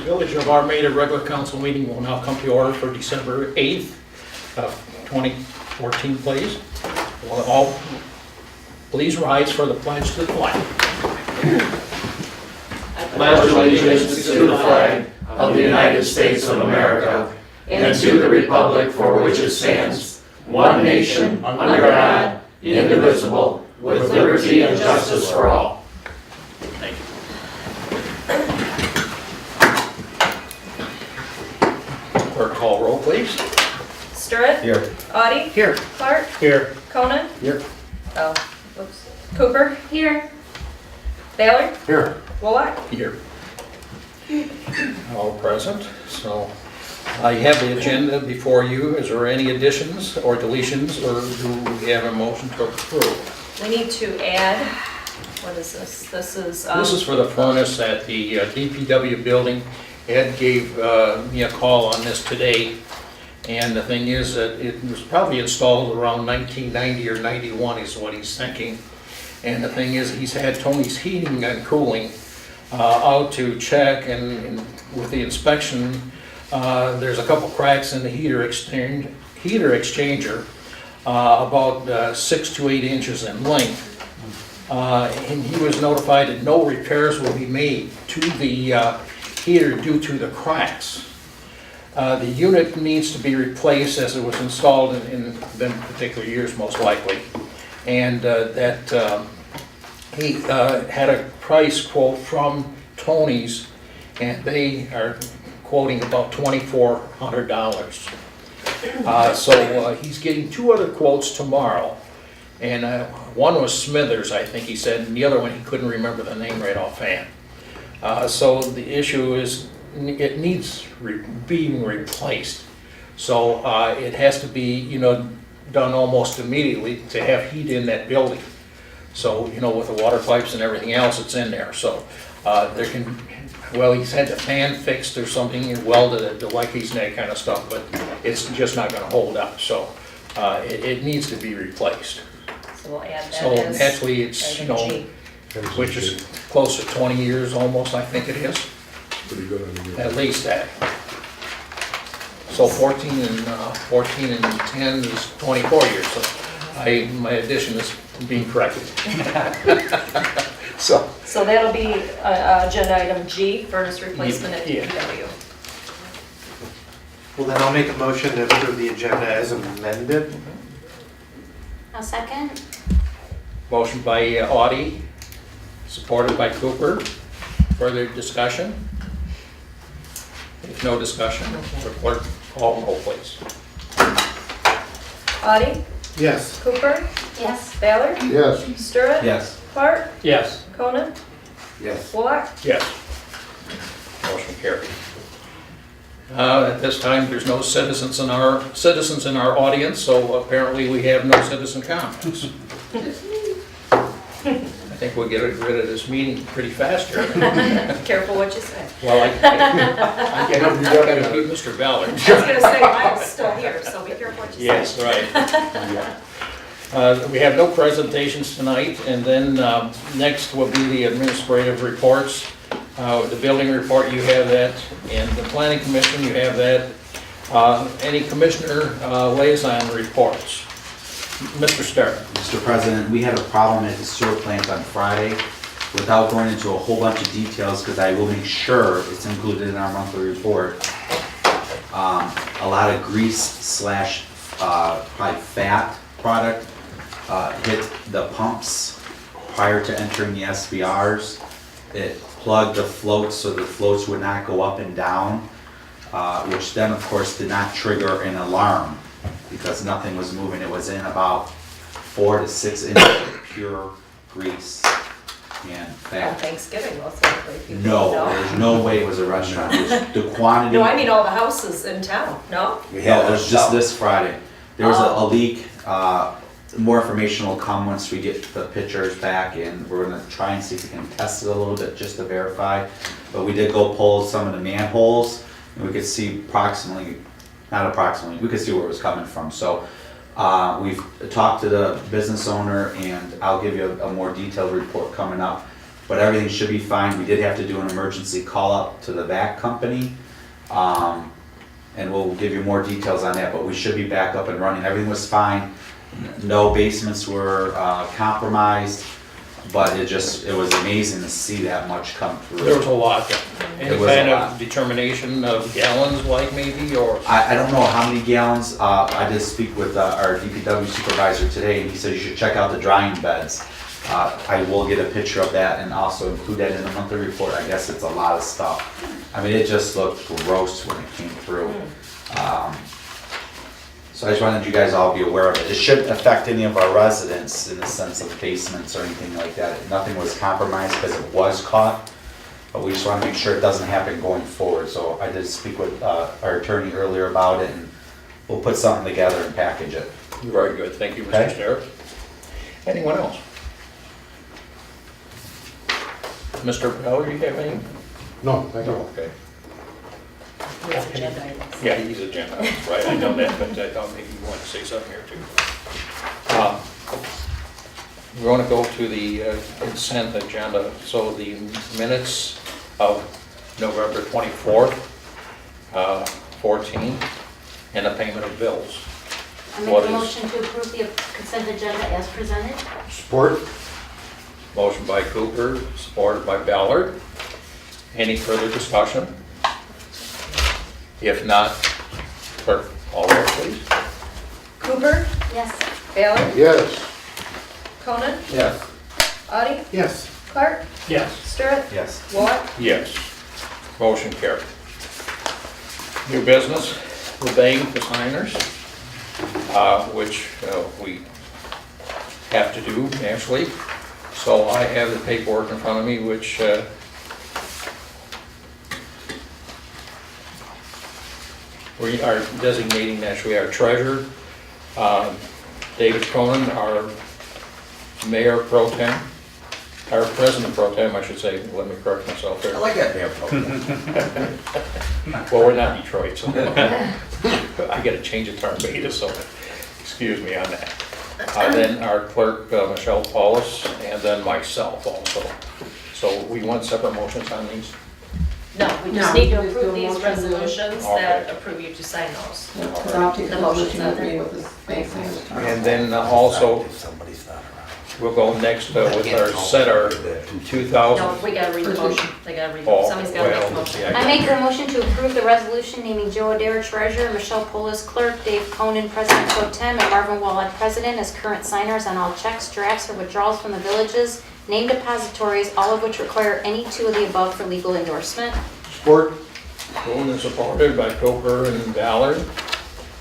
Village of Armada regular council meeting will now come to order for December 8th of 2014, please. Will all please rise for the pledge to the flag. Pledge allegiance to the flag of the United States of America and to the republic for which it stands, one nation, under God, indivisible, with liberty and justice for all. Thank you. Clerk, call roll, please. Sturritt? Here. Audie? Here. Clark? Here. Conan? Here. Oh, whoops. Cooper? Here. Baylor? Here. Wolak? Here. All present. So I have the agenda before you. Is there any additions or deletions, or do we have a motion to approve? We need to add, what is this? This is For the furnace at the DPW building. Ed gave me a call on this today, and the thing is that it was probably installed around 1990 or 91 is what he's thinking. And the thing is, he's had Tony's Heating and Cooling out to check, and with the inspection, there's a couple cracks in the heater exchanger, about 6 to 8 inches in length. And he was notified that no repairs will be made to the heater due to the cracks. The unit needs to be replaced as it was installed in them particular years, most likely. And he had a price quote from Tony's, and they are quoting about $2,400. So he's getting 2 other quotes tomorrow. And one was Smithers, I think he said, and the other one he couldn't remember the name right offhand. So the issue is it needs being replaced. So it has to be, done almost immediately to have heat in that building. So, with the water pipes and everything else, it's in there. So he's had the fan fixed or something and welded it like he's that kind of stuff, but it's just not going to hold up. So it needs to be replaced. So we'll add that So as naturally, it's, item G. which is close to 20 years almost, I think it is. Pretty good on the At least that. So 14 and 10 is 24 years. So my addition is being corrected. So that'll be agenda item G, furnace replacement at Yeah. DPW. Well, then I'll make a motion to approve the agenda as amended. I'll second. motion by Audie, supported by Cooper. Further discussion? If no discussion, the clerk call roll, please. Audie? Yes. Cooper? Yes. Baylor? Yes. Sturritt? Yes. Clark? Yes. Conan? Yes. Wolak? Yes. Motion carried. At this time, there's no citizens in our audience, so apparently we have no citizen comments. I think we'll get rid of this meeting pretty fast here. Careful what you say. Well, I gotta keep Mr. Ballard. I was gonna say, mine's still here, so be careful what you say. Yes, right. We have no presentations tonight, and then next will be the administrative reports. The building report, you have that, and the planning commission, you have that. Any commissioner liaison reports? Mr. Starr. Mr. President, we had a problem at the sewer plant on Friday. Without going into a whole bunch of details, because I will make sure it's included in our monthly report, a lot of grease slash probably fat product hit the pumps prior to entering the SBRs. It plugged the floats so the floats would not go up and down, which then of course did not trigger an alarm because nothing was moving. It was in about 4 to 6 inches of pure grease and On fat. Thanksgiving, most likely. people No, know. there's no way it was a restaurant. It was the quantity. No, I mean all the houses in town, no? No, it was just this Friday. There was a leak. More information will come once we get the pictures back, and we're gonna try and see if we can test it a little bit just to verify. But we did go pull some of the manholes, and we could see we could see where it was coming from. So we've talked to the business owner, and I'll give you a more detailed report coming up. but everything should be fine. We did have to do an emergency call up to the vac company. And we'll give you more details on that, but we should be back up and running. Everything was fine. No basements were compromised, but it was amazing to see that much come through. There was a lot. Any It was a kind of lot. determination of gallons like maybe, or? I don't know how many gallons, I did speak with our DPW supervisor today, and he said you should check out the drying beds. I will get a picture of that and also include that in the monthly report. I guess it's a lot of stuff. I mean, it just looked gross when it came through. So I just wanted you guys all to be aware of it. It shouldn't affect any of our residents in the sense of basements or anything like that. Nothing was compromised because it was caught, but we just want to make sure it doesn't happen going forward. So I did speak with our attorney earlier about it, and we'll put something together and package it. Very good, thank you, Mr. Okay. Starrett. Anyone else? Mr. Bell, you have any? No, thank you. Okay. Yes, agenda items. Yeah, he's agenda, right, I know that, but I thought maybe you wanted to say something here too. We're going to go to the consent agenda, so the minutes of November 24th, 14, and the payment of bills. I make What a is- motion to approve the consent agenda as presented. Support? Motion by Cooper, supported by Ballard. Any further discussion? If not, clerk, call roll please. Cooper, Yes. Ballard, Yes. Conan, Yes. Audi, Yes. Clark, Yes. Stirrup, Yes. Watt. Yes. Motion carried. New business, the bank, the signers, which we have to do naturally. So I have the paperwork in front of me, which we are designating naturally our treasurer, David Cronin, our mayor pro tem, our president pro tem, I should say, let me correct myself there. I like that damn Well, we're not Detroit, so I gotta change it to Armada, so excuse me on that. Then our clerk, Michelle Paulus, and then myself also. So we want separate motions on these? No, we just No, need to we just approve do a these motion to- resolutions Okay. that approve you to sign those. Because I'll take The the motion's motion not with me there. with this bank signature. And then also, Somebody's not around. we'll go next with our set our 2000. No, we gotta read the motion, they gotta read, Oh, somebody's gotta make a well, motion. yeah, I make a motion to approve the resolution naming Joe Adair treasurer, Michelle Polis clerk, Dave Conan president pro tem, and Marvin Wallach president as current signers on all checks, drafts, or withdrawals from the villages, named depositories, all of which require any two of the above for legal endorsement. Support? Moved and supported by Cooper and Ballard.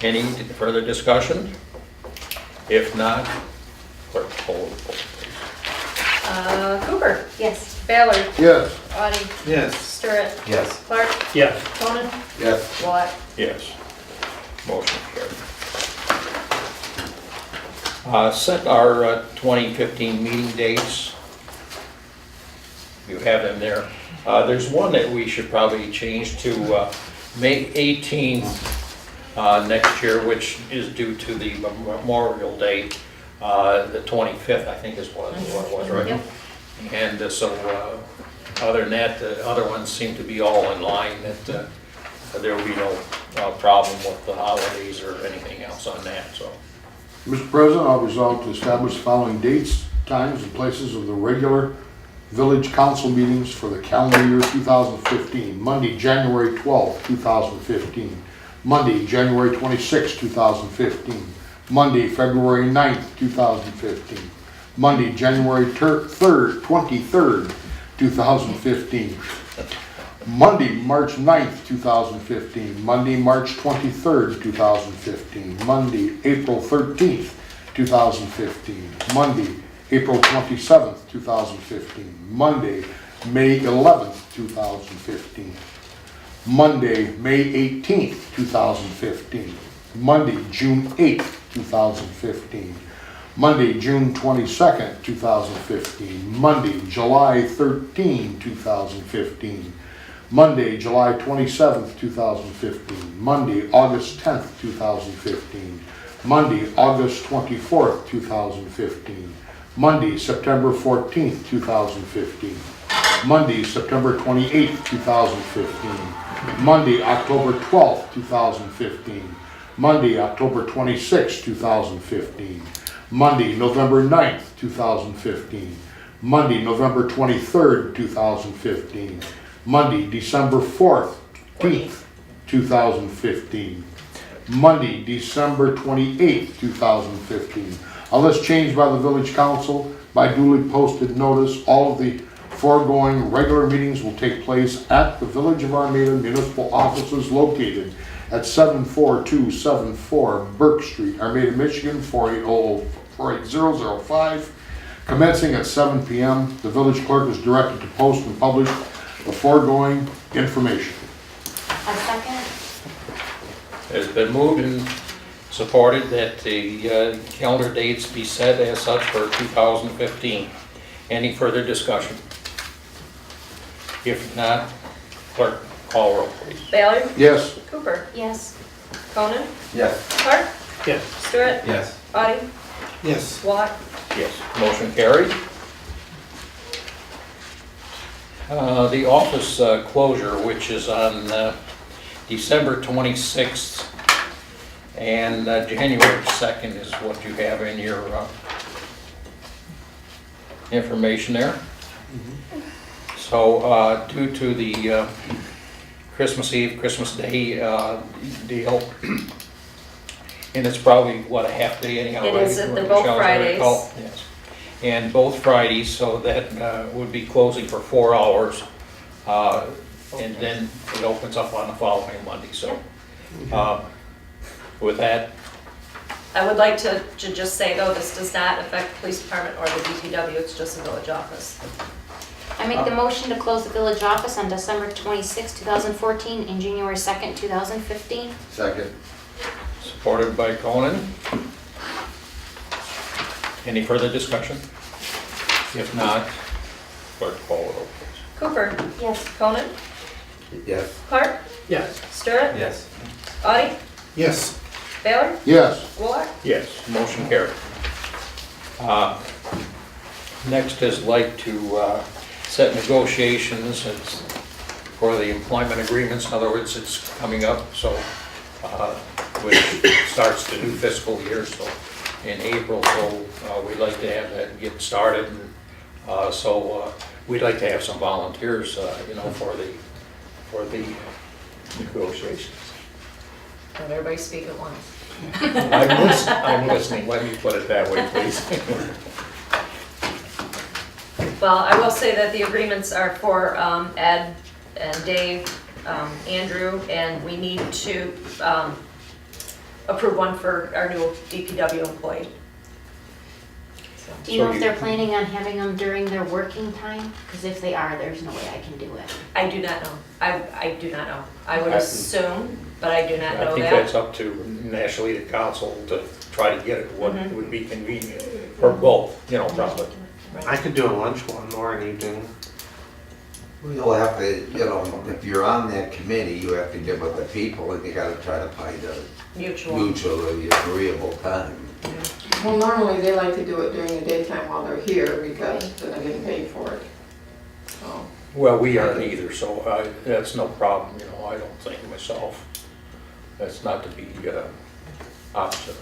Any further discussion? If not, clerk, poll the vote, please. Cooper, Yes. Ballard, Yes. Audi, Yes. Stirrup, Yes. Clark, Yes. Conan, Yes. Watt. Yes. Motion carried. Set our 2015 meeting dates. You have them there. There's one that we should probably change to May 18th next year, which is due to the Memorial Day, the 25th, I think is what it was, right? Yep. And so, other than that, the other ones seem to be all in line, that there will be no problem with the holidays or anything else on that, so. Mr. President, I'll resolve to establish the following dates, times, and places of the regular village council meetings for the calendar year 2015. Monday, January 12th, 2015. Monday, January 26th, 2015. Monday, February 9th, 2015. Monday, January 23rd, 2015. Monday, March 9th, 2015. Monday, March 23rd, 2015. Monday, April 13th, 2015. Monday, April 27th, 2015. Monday, May 11th, 2015. Monday, May 18th, 2015. Monday, June 8th, 2015. Monday, June 22nd, 2015. Monday, July 13, 2015. Monday, July 27th, 2015. Monday, August 10th, 2015. Monday, August 24th, 2015. Monday, September 14th, 2015. Monday, September 28th, 2015. Monday, October 12th, 2015. Monday, October 26th, 2015. Monday, November 9th, 2015. Monday, November 23rd, 2015. Monday, December 4th, 2015. Monday, December 28th, 2015. Unless changed by the village council by duly posted notice, all of the foregoing regular meetings will take place at the Village of Armada municipal offices located at 74274 Burke Street, Armada, Michigan, 48005. Commencing at 7 p.m., the village clerk is directed to post and publish the foregoing information. A second? It's been moved and supported that the calendar dates be set as such for 2015. Any further discussion? If not, clerk, call roll, please. Bailey? Yes. Cooper? Yes. Conan? Yes. Clark? Yes. Stewart? Yes. Audi? Yes. Wallach? Yes, motion carried. The office closure, which is on December 26th and January 2nd is what you have in your information there. So due to the Christmas Eve, Christmas Day deal, and it's probably, what, a half day anyhow, It right? is, they're both Michelle, as I Fridays. recall? Yes. And both Fridays, so that would be closing for 4 hours. And then it opens up on the following Monday, so. With that, I would like to just say, though, this does not affect the police department or the DPW, it's just a village office. I make the motion to close the village office on December 26th, 2014 and January 2nd, 2015. Second. supported by Conan. Any further discussion? If not, clerk call it over, please. Cooper? Yes. Conan? Yes. Clark? Yes. Stewart? Yes. Audi? Yes. Baylor? Yes. Wallach? Yes, motion carried. Next is like to set negotiations it's for the employment agreements. In other words, it's coming up, so which starts the new fiscal year, so in April. So we'd like to have that get started. And, so we'd like to have some volunteers, you know, for the negotiations. Let everybody speak at once. I'm listening, let me put it that way, please. Well, I will say that the agreements are for Ed and Dave, Andrew, and we need to approve one for our new DPW employee. So, Do you know So if you- they're planning on having them during their working time? Because if they are, there's no way I can do it. I do not know. I do not know. I would I- assume, but I do not I know think that. that's up to National League Council to try to get it what Mhm. would be convenient for both, you know, probably. I could do a lunch one or an evening. You'll have to, you know, if you're on that committee, you have to get with the people and you gotta try to find a Mutual. mutually agreeable time. Well, normally they like to do it during the daytime while they're here because then they're getting paid for it. So, Well, we aren't either, so that's no problem, you know, I don't think myself. That's not to be opposite.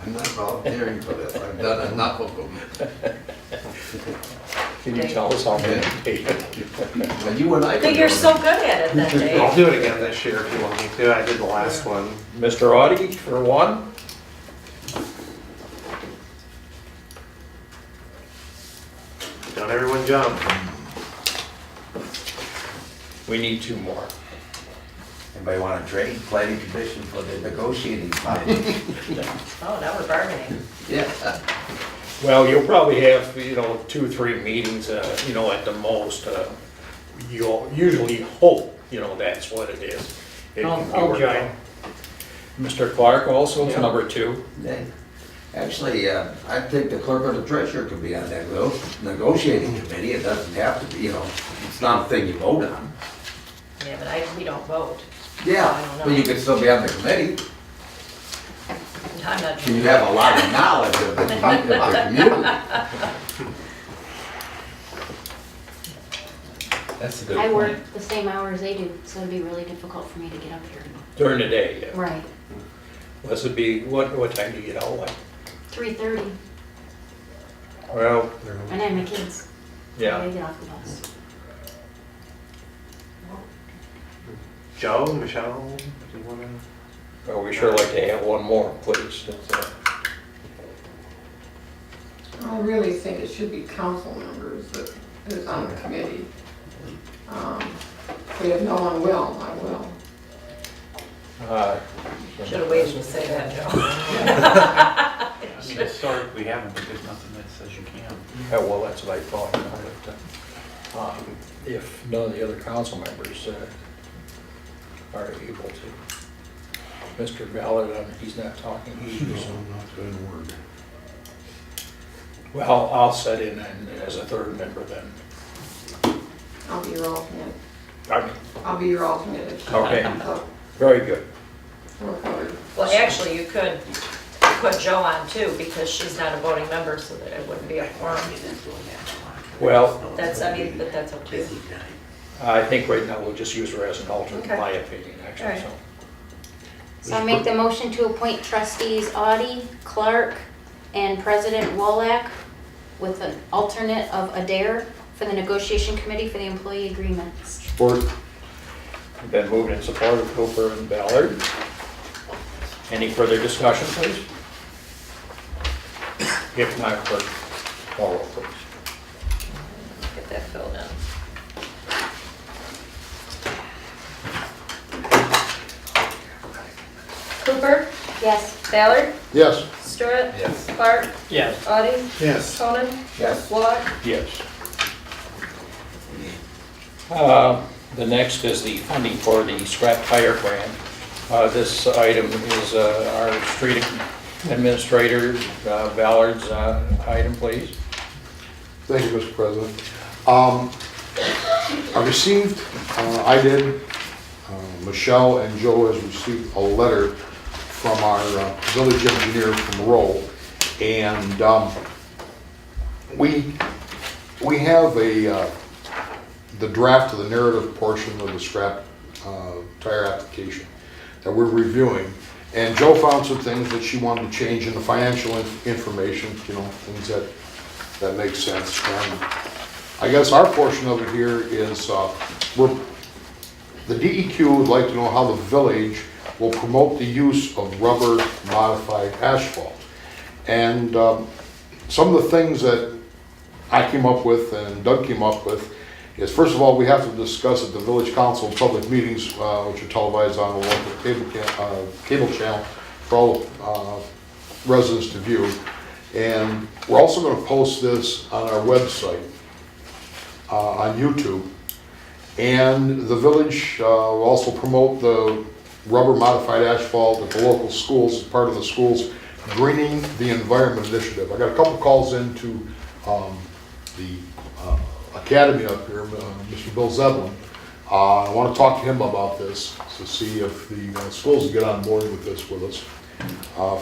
I'm not volunteering for this, I've done enough of them. Can you tell us how many? And you and I. But you're so good at it then, Dave. I'll do it again this year if you want me to. I did the last one. Mr. Audi for one? Don't everyone jump. We need two more. Anybody want to trade planning commission for the negotiating fund? Oh, now we're bargaining. Yeah. Well, you'll probably have, you know, 2 or 3 meetings, you know, at the most. You'll usually hope, you know, that's what it is. It can be I'll worked join. out. Mr. Clark also is Yeah. number 2. Actually, I think the clerk or the treasurer could be on that negotiating committee. It doesn't have to be, you know, it's not a thing you vote on. Yeah, but we don't vote. Yeah, I don't know. but you could still be on the committee. I'm not. You have a lot of knowledge of the community. That's a good I point. work the same hours they do, so it'd be really difficult for me to get up here. During the day, yeah. Right. This would be, what time do you get out, like? 3:30, Well, and I have my kids. yeah. I get off the bus. Joe, Michelle, do you wanna? Well, we sure like to have one more, please. I really think it should be council members that is on the committee. But if no one will, I will. Should have waited to say that, Joe. Historically, we haven't, but there's nothing that says you can't. Yeah, well, that's what I thought, you know, but, if none of the other council members are able to. Mr. Ballard, he's not talking, he's, Not saying a word. well, I'll set in as a third member then. I'll be your alternate. I mean, I'll be your alternate. if she Okay. comes up. very good. We're covered. Well, actually, you could put Joe on too, because she's not a voting member, so that it wouldn't be a quorum. Well, That's, I mean, but that's up to you. I think right now we'll just use her as an alternate, in Okay. my opinion, actually, Alright. so. So I make the motion to appoint trustees Audie, Clark, and President Wallach with an alternate of Adair for the negotiation committee for the employee agreements. Support. Been moved in support of Cooper and Ballard. Any further discussion, please? If not, clerk, call roll, please. Get that filled in. Cooper, Yes. Ballard, Yes. Stewart, Yes. Clark, Yes. Audie, Yes. Conan, Yes. Wallach. Yes. The next is the funding for the scrap tire grant. This item is our street administrator, Ballard's item, please. Thank you, Mr. President. I received, I did, Michelle and Joe has received a letter from our village engineer from Roll. And we have the draft of the narrative portion of the scrap tire application that we're reviewing. And Joe found some things that she wanted to change in the financial information, you know, things that make sense. And I guess our portion of it here is, the DEQ would like to know how the village will promote the use of rubber modified asphalt. And some of the things that I came up with and Doug came up with is, first of all, we have to discuss at the village council public meetings, which are televised on the local cable channel for all residents to view. And we're also going to post this on our website, on YouTube. And the village will also promote the rubber modified asphalt at the local schools as part of the school's Greening the Environment initiative. I got a couple calls into the academy up here, Mr. Bill Zeblin. I want to talk to him about this to see if the schools get on board with this with us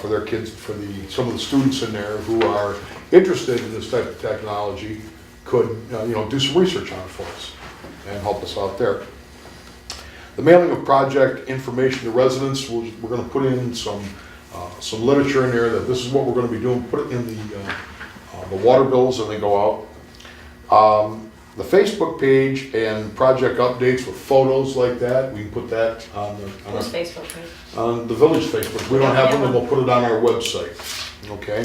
for their kids, for some of the students in there who are interested in this type of technology could do some research on it for us and help us out there. The mailing of project information to residents, we're going to put in some literature in there that this is what we're going to be doing. Put it in the water bills as they go out. The Facebook page and project updates with photos like that, we can put that on Whose Facebook page? on the village Facebook. We don't have one, then we'll put it on our website, okay?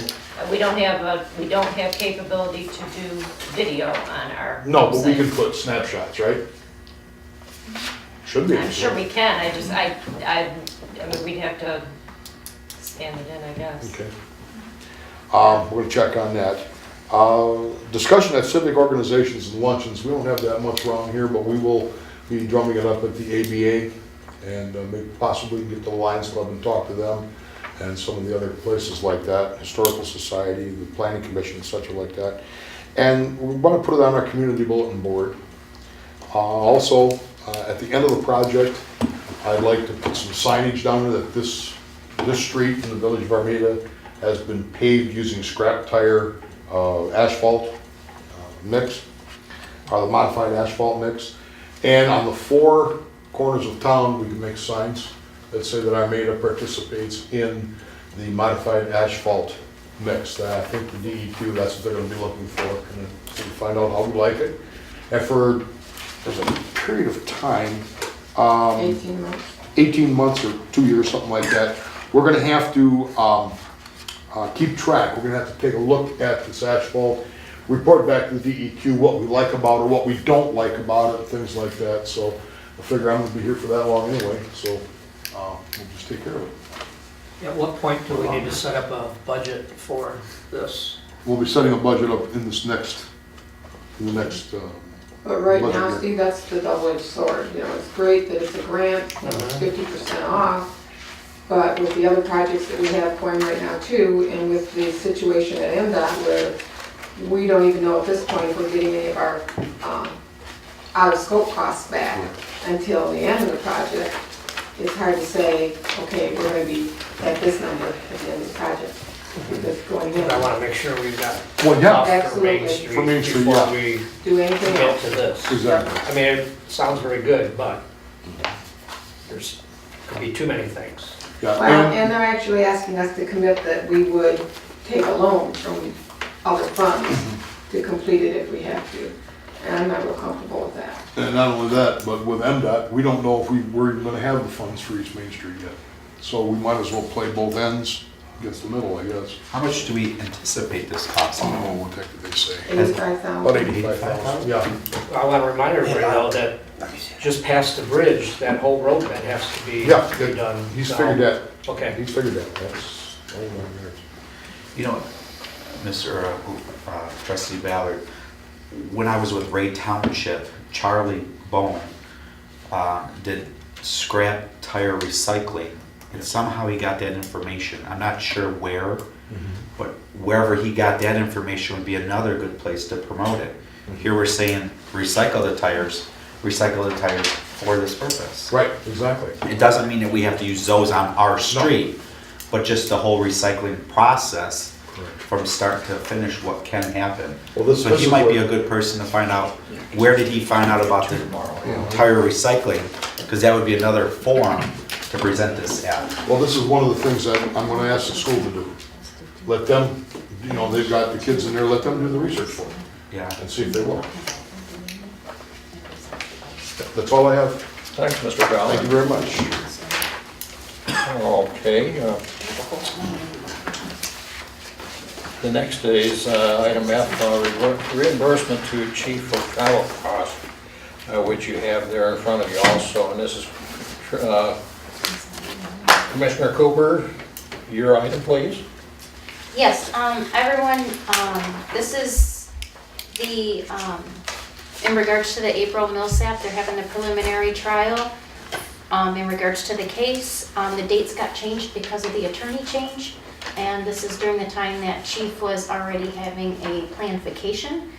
We don't have capability to do video on our No, but we website. can put snapshots, right? Should be. I'm sure we can, I mean, we'd have to scan it in, I guess. Okay. We're gonna check on that. Discussion at civic organizations and luncheons, we don't have that much around here, but we will be drumming it up at the ABA and maybe possibly get to the Lions Club and talk to them and some of the other places like that, Historical Society, the Planning Commission, such like that. And we want to put it on our community bulletin board. Also, at the end of the project, I'd like to put some signage down there that this this street in the village of Armada has been paved using scrap tire asphalt mix, or the modified asphalt mix. And on the 4 corners of town, we can make signs that say that Armada participates in the modified asphalt mix. That I think the DEQ, that's what they're gonna be looking for, and to find out how we like it. And there's a period of time, 18 months. 18 months or 2 years, something like that, we're gonna have to keep track. We're gonna have to take a look at this asphalt, report back to the DEQ what we like about it, what we don't like about it, things like that. So I figure I'm gonna be here for that long anyway, so we'll just take care of it. At what point do we need to set up a budget for this? We'll be setting a budget up in the next, But right Budget now, year. Steve, that's the double-edged sword. You know, it's great that it's a grant, it's 50% off. But with the other projects that we have going right now too, and with the situation at MDOT where we don't even know at this point if we're getting any of our out-of-scope costs back until the end of the project, it's hard to say, okay, we're gonna be at this number at the end of the project. Because going in, I want to make sure we've got well, yeah, enough for Main Absolutely. Street For Main Street, before yeah. we do anything get else. to this. exactly. I mean, it sounds very good, but there's, could be too many things. Yeah, Well, and and they're actually asking us to commit that we would take a loan from other funds to complete it if we have to. And I'm not real comfortable with that. and not only that, but with MDOT, we don't know if we're even gonna have the funds for East Main Street yet. So we might as well play both ends against the middle, I guess. How much do we anticipate this I costing? don't know what the heck did they say. 85,000. About 85,000, yeah. I want to remind everybody though that just past the bridge, that whole road bed has to be Yeah, redone. he's So- figured that, Okay. he's figured that, that's, oh my goodness. You know, Mr. Trustee Ballard, when I was with Ray Township, Charlie Bone did scrap tire recycling, and somehow he got that information. I'm not sure where, but wherever he got that information would be another good place to promote it. Here we're saying recycle the tires for this purpose. Right, exactly. It doesn't mean that we have to use those on our street, but just the whole recycling process from start to finish, what can happen. Well, this So he is might what- be a good person to find out, where did he find out about the tire recycling? Because that would be another forum to present this at. Well, this is one of the things that I'm gonna ask the school to do. Let them, you know, they've got the kids in there, let them do the research for them Yeah. and see if they will. That's all I have. Thanks, Mr. Thank Ballard. you very much. Okay. The next is item F, reimbursement to chief for travel costs, which you have there in front of you also. And this is Commissioner Cooper, your item, please. Yes, everyone, this is the, in regards to the April Millsap, they're having the preliminary trial. In regards to the case, the dates got changed because of the attorney change. And this is during the time that Chief was already having a planned vacation.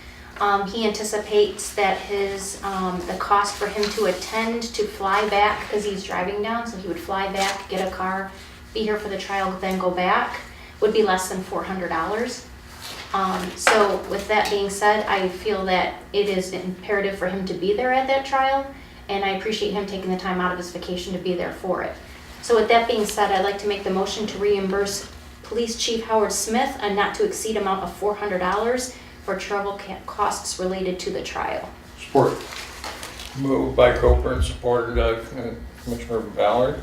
He anticipates that the cost for him to attend, to fly back, because he's driving down, so he would fly back, get a car, be here for the trial, then go back, would be less than $400. So with that being said, I feel that it is imperative for him to be there at that trial, and I appreciate him taking the time out of his vacation to be there for it. So with that being said, I'd like to make the motion to reimburse Police Chief Howard Smith a not to exceed amount of $400 for travel costs related to the trial. Support. Moved by Cooper and supported Commissioner Ballard,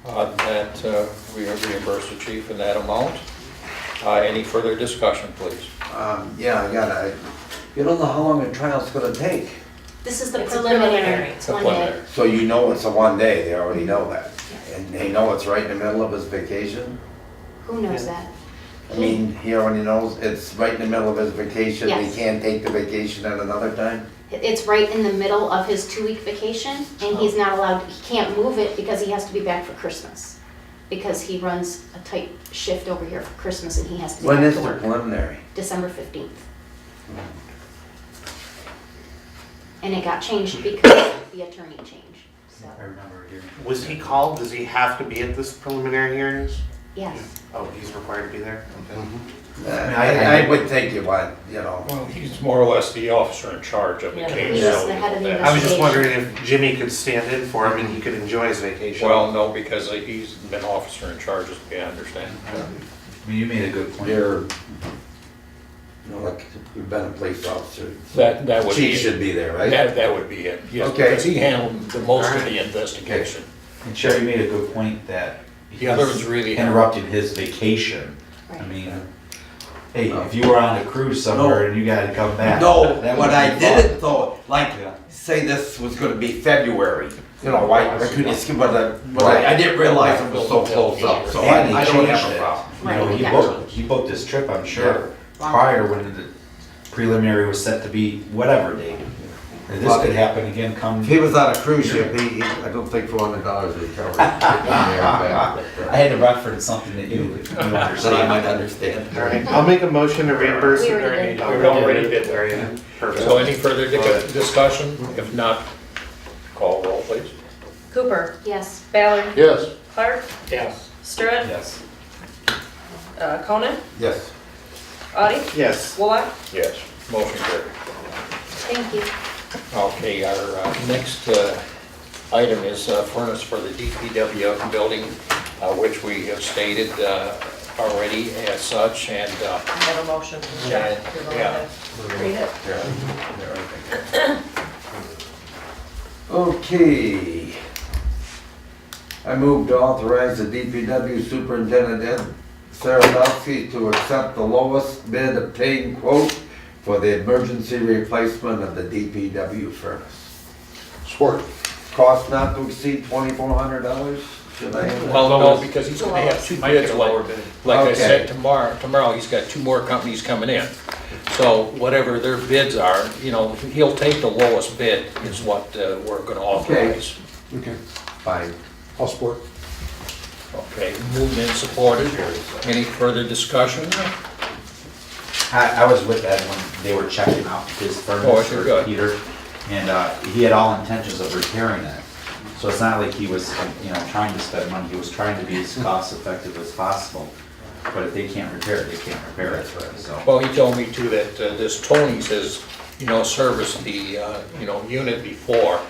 that we reimburse the chief in that amount. Any further discussion, please? Yeah, I gotta, you don't know how long a trial's gonna take. This is the It's a preliminary. preliminary. It's one day. Preliminary. So you know it's a one day, they already know that. And they know it's right in the middle of his vacation? Who knows that? I mean, he already knows it's right in the middle of his vacation, he Yes. can't take the vacation at another time? It's right in the middle of his 2-week vacation, and he's not allowed, he can't move it because he has to be back for Christmas. Because he runs a tight shift over here for Christmas and he has to be When back is to the work. preliminary? December 15th. And it got changed because of the attorney change, so. I remember hearing. Was he called? Does he have to be at this preliminary hearings? Yes. Oh, he's required to be there? Okay. I would think you want, you know. Well, he's more or less the officer in charge of the Yeah, case. he's so the head of the that- I was just wondering if Jimmy could stand in for him and he could enjoy his vacation. Well, no, because he's been officer in charge, as I understand. I mean, you made a good point. You're, you know, like, you've been a police officer. That would be, Chief should be there, right? that would be it, yes, Okay. because he handled the most of the investigation. And Sherry, you made a good point that. The other one's really. Interrupted his vacation. I Right. mean, hey, if you were on a cruise somewhere and you gotta come back. No, that what would I be fun. didn't though, like, Yeah. say this was gonna be February, you know, I couldn't skip, but I didn't realize it was so close up, so And I he don't changed have a it. problem. You know, Right, he yeah. booked this trip, I'm sure, prior when the preliminary was set to be whatever date. And this could happen again come. If he was on a cruise ship, I don't think $400 would cover it. I had to reference something that you That I understand. might understand. All right, I'll make a motion to reimburse. We already did. We already did that. Very good. Perfect. So any further discussion? If not, call roll, please. Cooper, Yes. Ballard, Yes. Clark, Yes. Stewart, Yes. Conan, Yes. Audi, Yes. Wolock. Yes, motion carried. Thank you. Okay, our next item is furnace for the DPW building, which we have stated already as such, and I have a motion from Jack. You're going Yeah. to read it? Okay. I move to authorize the DPW superintendent Ed Saradowski to accept the lowest bid obtained quote for the emergency replacement of the DPW furnace. Support. Cost not to exceed $2,400, should I? have that? Well, no, because he's gonna have two Might get bids, a like lower bid. I Okay. said, tomorrow he's got two more companies coming in. So whatever their bids are, you know, he'll take the lowest bid is what we're gonna authorize. Okay, Fine. I'll support. Okay, moved and supported. Any further discussion? I was with Ed when they were checking out his Oh, furnace okay, for good. heater, and he had all intentions of repairing it. So it's not like he was, trying to spend money, he was trying to be as cost effective as possible. But if they can't repair it, they can't repair it, so. Well, he told me too that this Tony's has, serviced the, unit before.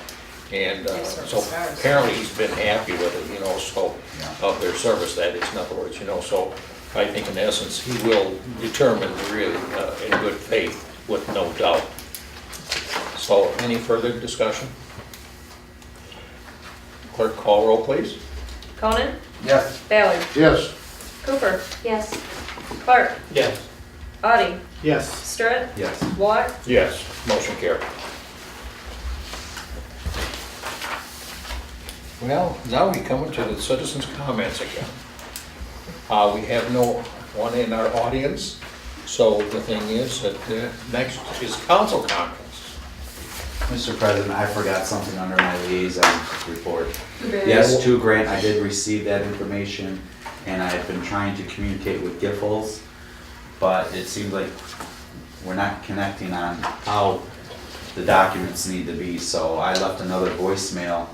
And so apparently he's been happy with it, so, of their service, that is, in other words, so I think in essence, he will determine really in good faith, with no doubt. So any further discussion? Clerk, call roll, please. Conan, Yes. Ballard, Yes. Cooper, Yes. Clark, Yes. Audi, Yes. Stewart, Yes. Wolock. Yes, motion carried. Well, now we come into the citizens' comments again. We have no one in our audience, so the thing is that next is council comments. Mr. President, I forgot something under my liaison report. Yes, 2 grant, I did receive that information, and I have been trying to communicate with Giffords, but it seems like we're not connecting on how the documents need to be, so I left another voicemail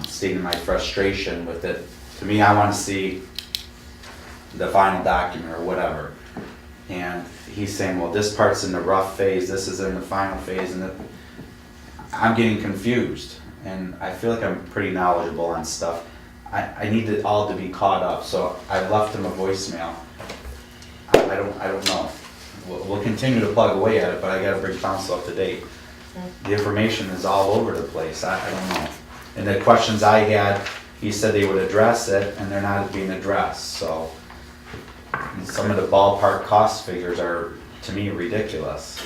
stating my frustration with it. To me, I want to see the final document or whatever. And he's saying, well, this part's in the rough phase, this is in the final phase, and I'm getting confused. And I feel like I'm pretty knowledgeable on stuff. I need it all to be caught up, so I left him a voicemail. I don't know. We'll continue to plug away at it, but I gotta bring council up to date. The information is all over the place, I don't know. And the questions I had, he said they would address it, and they're not being addressed, so. And some of the ballpark cost figures are, to me, ridiculous,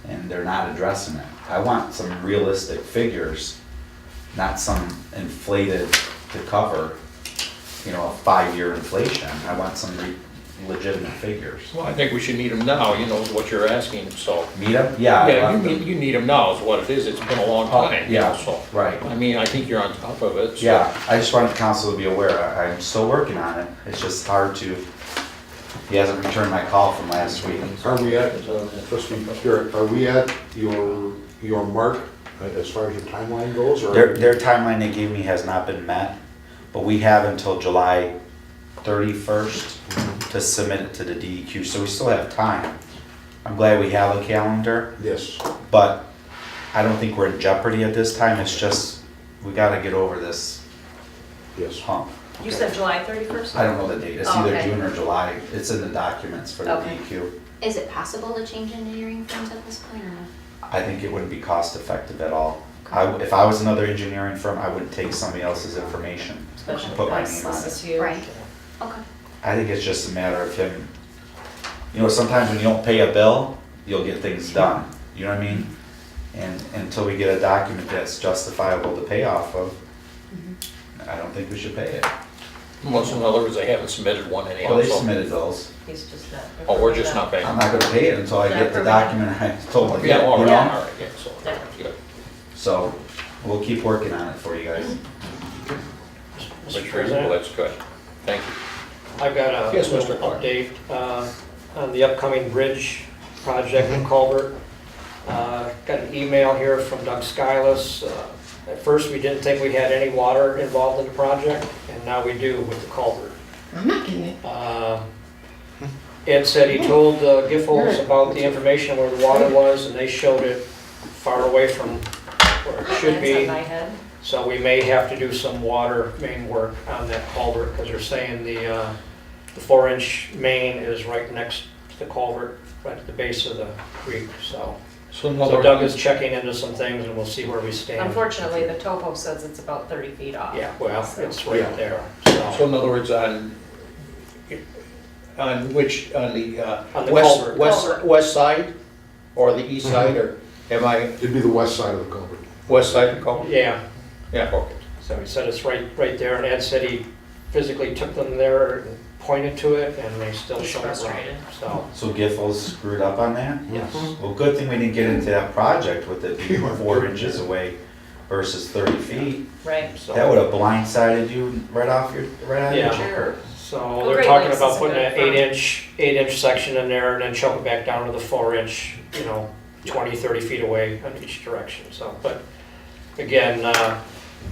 and they're not addressing it. I want some realistic figures, not some inflated to cover, a 5-year inflation. I want some legitimate figures. Well, I think we should need them now, what you're asking, so. Meet them? Yeah. Yeah, you need them now is what it is, it's been a long time. Yeah, So, right. I mean, I think you're on top of it. so- Yeah, I just wanted the council to be aware. I'm still working on it. It's just hard to, he hasn't returned my call from last week. Are we at, trustee Garrett, are we at your mark as far as your timeline goes, or? Their timeline they gave me has not been met, but we have until July 31st to submit it to the DEQ, so we still have time. I'm glad we have a calendar, Yes. but I don't think we're in jeopardy at this time. It's just, we gotta get over this Yes. hump. You said July 31st? I don't know the date. It's Oh, either okay. June or July. It's in the documents for the Okay. DEQ. Is it possible to change engineering firms at this point or no? I think it wouldn't be cost effective at all. If I was another engineering firm, I wouldn't take somebody else's information. Especially Put my this, name on this is it. huge. Right. Okay. I think it's just a matter of him, you know, sometimes when you don't pay a bill, you'll get things done. You know what I mean? And until we get a document that's justifiable to pay off of, I don't think we should pay it. Well, so in other words, they haven't submitted one anyhow. Well, they so- submitted those. He's just not. Oh, we're just not paying. I'm not gonna pay it until I get the document I told them to Yeah, get, all you right, all know? right, yeah, so, Yeah. good. So, we'll keep working on it for you guys. Mr. Well, President, that's good. Thank you. I've got a Yes, Mr. little Clark. update on the upcoming bridge project in Culvert. Got an email here from Doug Skyless. At first, we didn't think we had any water involved in the project, and now we do with the culvert. I'm not getting it. Ed said he told Giffords about the information where the water was, and they showed it far away from where it should That's in be. my head. So we may have to do some water main work on that culvert, because they're saying the 4-inch main is right next to the culvert, right at the base of the creek, so. So in So other Doug is words, checking into some things, and we'll see where we stand. Unfortunately, the topo says it's about 30 feet off. Yeah, well, So- it's right Yeah. there, so so. in other words, on which, on the On the west, culvert. west side or the east side, or am I It'd be the west side of the culvert. west side of Culver? Yeah, Yeah, okay. so he said it's right there, and Ed said he physically took them there and pointed to it, and they still He's show it wrong, frustrated. so. So Giffords screwed up on that? Yes. Well, good thing we didn't get into that project with it being 4 inches away versus 30 feet. Right. So- That would have blindsided you right out of your Yeah. chair. So Well, they're Great talking Lakes about is a putting good an firm. 8-inch section in there and then choke it back down to the 4-inch, 20, 30 feet away on each direction, so, but again,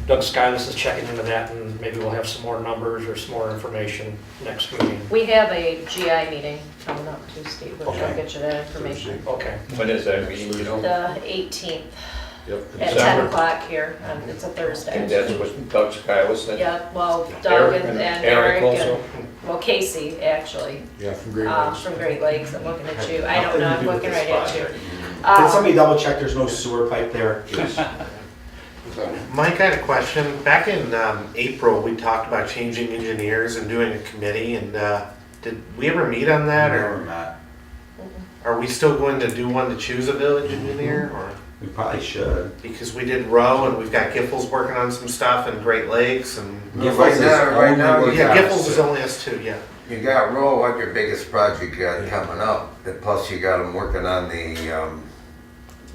Doug Skyless is checking into that, and maybe we'll have some more numbers or some more information next meeting. We have a GI meeting coming up too, Steve, which I'll Okay. get you that information. Okay, When is that meeting, you know? The 18th Yep. at December. 10 o'clock here, and it's a And Thursday. that's what Doug Skyless said? Yeah, well, Doug Eric and Eric Eric also? and, well, Casey, actually, Yeah, from Great Lakes. from Great Lakes. I'm looking at you. I don't know, I'm looking right at you. Can somebody double check there's no sewer pipe there? Mike, I had a question. Back in April, we talked about changing engineers and doing a committee, and did we ever meet on that, Never or met. are we still going to do one to choose a village engineer, or? We probably should. Because we did Row, and we've got Giffords working on some stuff in Great Lakes, and Giffords is right now, only yeah, got Giffords is only us two, yeah. You got Row, what your biggest project you got coming up, and plus you got them working on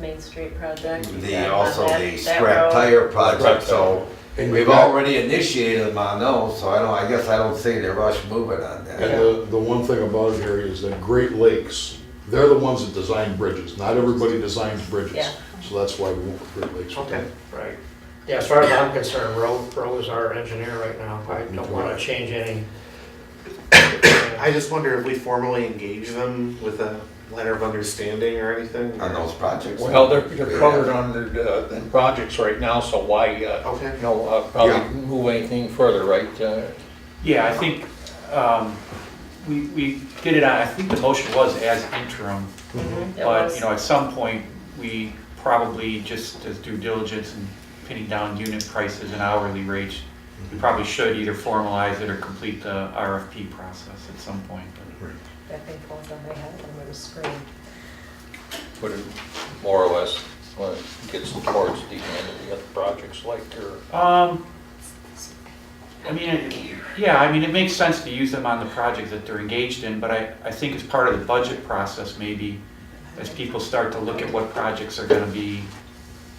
Main Street project. also That- the that scrap road. tire project, so And we've you got- already initiated them on those, so I guess I don't see the rush moving on that. And the one thing about it, Harry, is that Great Lakes, they're the ones that design bridges. Not everybody designs bridges. Yeah. So that's why we went with Great Lakes. Okay. right. Yeah, as far as I'm concerned, Roe is our engineer right now. I don't want to change any. I just wonder if we formally engage them with a letter of understanding or anything? On those projects. Well, they're covered under the projects right now, so why, Okay. probably Yeah. move anything further, right? Yeah, I think, we did it on, I think the motion was as interim, Mhm, it but, was. at some point, we probably, just as due diligence and pinning down unit prices and hourly rates, we probably should either formalize it or complete the RFP process at some point. That thing falls on my head, I'm gonna scream. Put it more or less, when it gets towards the end of the other projects, like your, It makes sense to use them on the projects that they're engaged in, but I think as part of the budget process, maybe, as people start to look at what projects are gonna be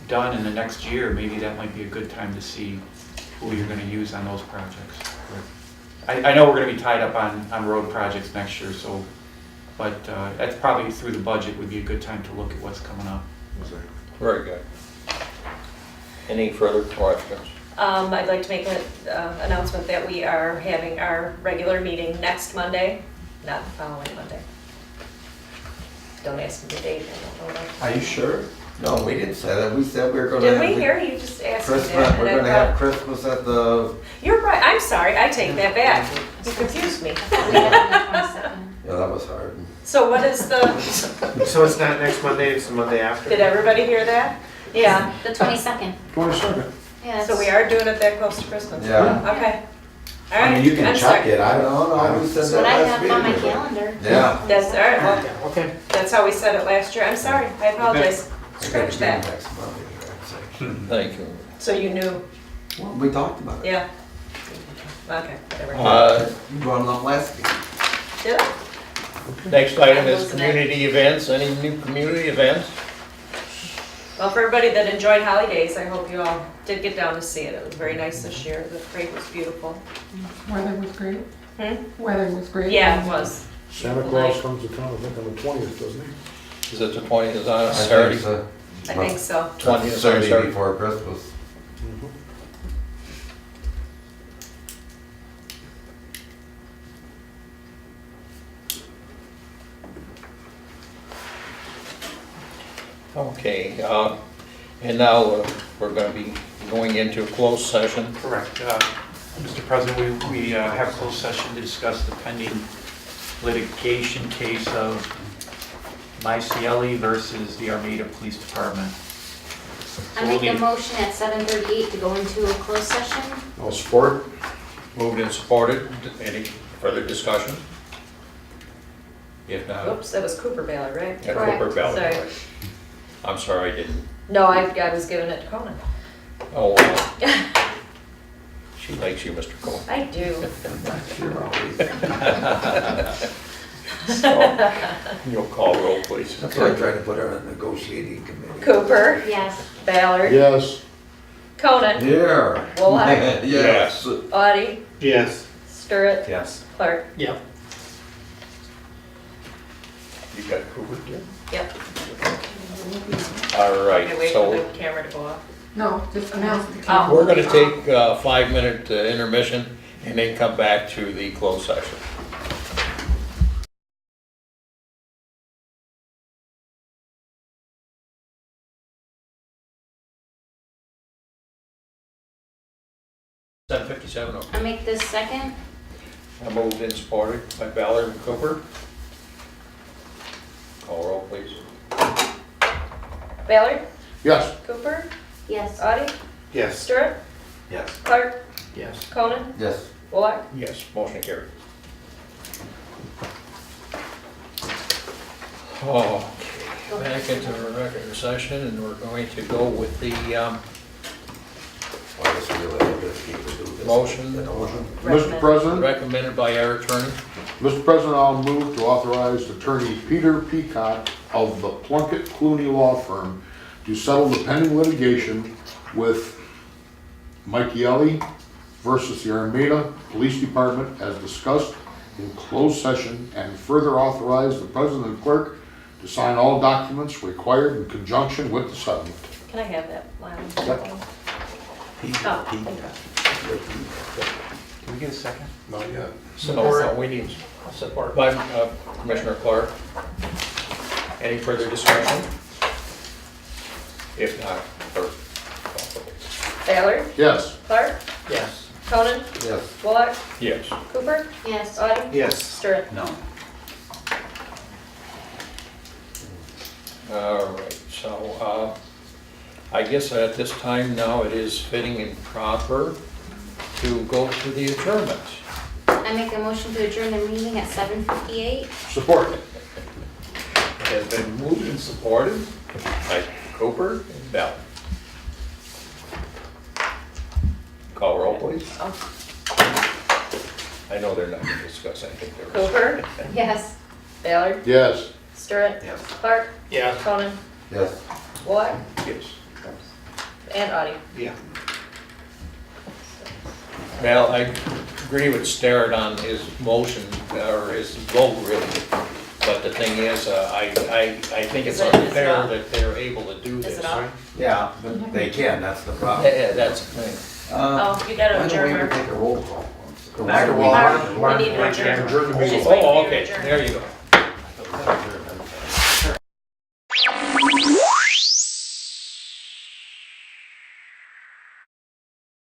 done in the next year, maybe that might be a good time to see who you're gonna use on those projects. I know we're gonna be tied up on road projects next year, so, but that's probably through the budget would be a good time to look at what's coming up. very good. Any further questions? I'd like to make an announcement that we are having our regular meeting next Monday, not the following Monday. Don't ask me the date, I don't know that. Are you sure? No, we didn't say that. We said we were gonna Did have. we the hear you just ask me Christmas, that? we're and I gonna have thought- Christmas at the, You're right, I'm sorry, I take that back. You confused me. I thought we had it on the 22nd. yeah, that was hard. So what is the, So it's not next Monday, it's the Monday after? did everybody hear that? Yeah, The 22nd. 22nd. Yes. so we are doing it that close to Christmas. Yeah. Okay. All I right. mean, you can I'm check sorry. it. I don't know. We said That's that what I last have on my meeting. calendar. Yeah. That's, all right, well, Yeah, okay. that's how we said it last year. I'm sorry, I apologize. Scratch that. Next Monday, right? Thank you. So you knew, Well, we talked about it. yeah. Okay, whatever. You brought it up last week. Did I? Next item I is wasn't at- community events. Any new community events? Well, for everybody that enjoyed holidays, I hope you all did get down to see it. It was very nice this year. The parade was beautiful. Weather was great. Hmm? Weather was great. Yeah, it was. Santa Claus comes to town, I think on the 20th, doesn't he? Is it the 20th, is on I Saturday? think so. I think so. 20th is on Saturday Saturday. before Christmas. Okay, and now we're going to be going into a closed session. Correct. Mr. President, we have closed session to discuss the pending litigation case of Mycieli versus the Armada Police Department. I make a motion at 7:38 to go into a closed session. I'll support. Moved and supported. Any further discussion? If not, Oops, that was Cooper Baylor, right? yeah, Correct. Cooper Bell. Sorry. I'm sorry, I didn't. No, I was giving it to Conan. Oh, well. She likes you, Mr. Cole. I do. You're always. So, you'll call roll, please. That's why I tried to put her on the negotiating committee. Cooper, Yes. Ballard, Yes. Conan, Here. Wolak, Yes. Audie, Yes. Sturritt, Yes. Clark. Yeah. You got Cooper, too? Yep. All I'm right, gonna wait so for the camera to go off. No, just announce the. Oh. we're going to take a 5-minute intermission and then come back to the closed session. $7:57, okay. I make this second. I moved and supported by Ballard and Cooper. Call roll, please. Ballard, Yes. Cooper, Yes. Audie, Yes. Sturritt, Yes. Clark, Yes. Conan, Yes. Wolak. Yes, motion carried. Okay, back into the regular session, and we're going to go with the Why does he let other people do this? Motion. They don't want to. Mr. President, recommended by our attorney. Mr. President, I'll move to authorize Attorney Peter Peacock of the Plunkett Clooney Law Firm to settle the pending litigation with Mycieli versus the Armada Police Department as discussed in closed session, and further authorize the president and clerk to sign all documents required in conjunction with the settlement. Can I have that line? Yep. Oh, Can we get a second? Not yet. So we need Support. by Commissioner Clark. Any further discussion? If not, clerk, call the roll. Ballard, Yes. Clark, Yes. Conan, Yes. Wolak, Yes. Cooper, Yes. Audie, Yes. Sturritt. No. All right, so I guess at this time now it is fitting and proper to go to the adjournment. I make a motion to adjourn the meeting at 7:58. Support. It has been moved and supported by Cooper and Bell. Call roll, please. Oh. I know they're not going to discuss anything there. Cooper, Yes. Ballard, Yes. Sturritt, Yes. Clark, Yeah. Conan, Yes. Wolak, Yes. and Audie. Yeah. Well, I agree with Starrett on his motion, or his vote, really. But the thing is, I think it's Is it unfair up? that they're able to do Is this. it up? Yeah, but they can, that's the problem. Yeah, that's the thing. Oh, you gotta Why don't we adjourn, ever Mark. take a roll call? Mark, Mark, we need to adjourn. Adjourn the meeting. She's waiting for Oh, you to okay, adjourn. there you go.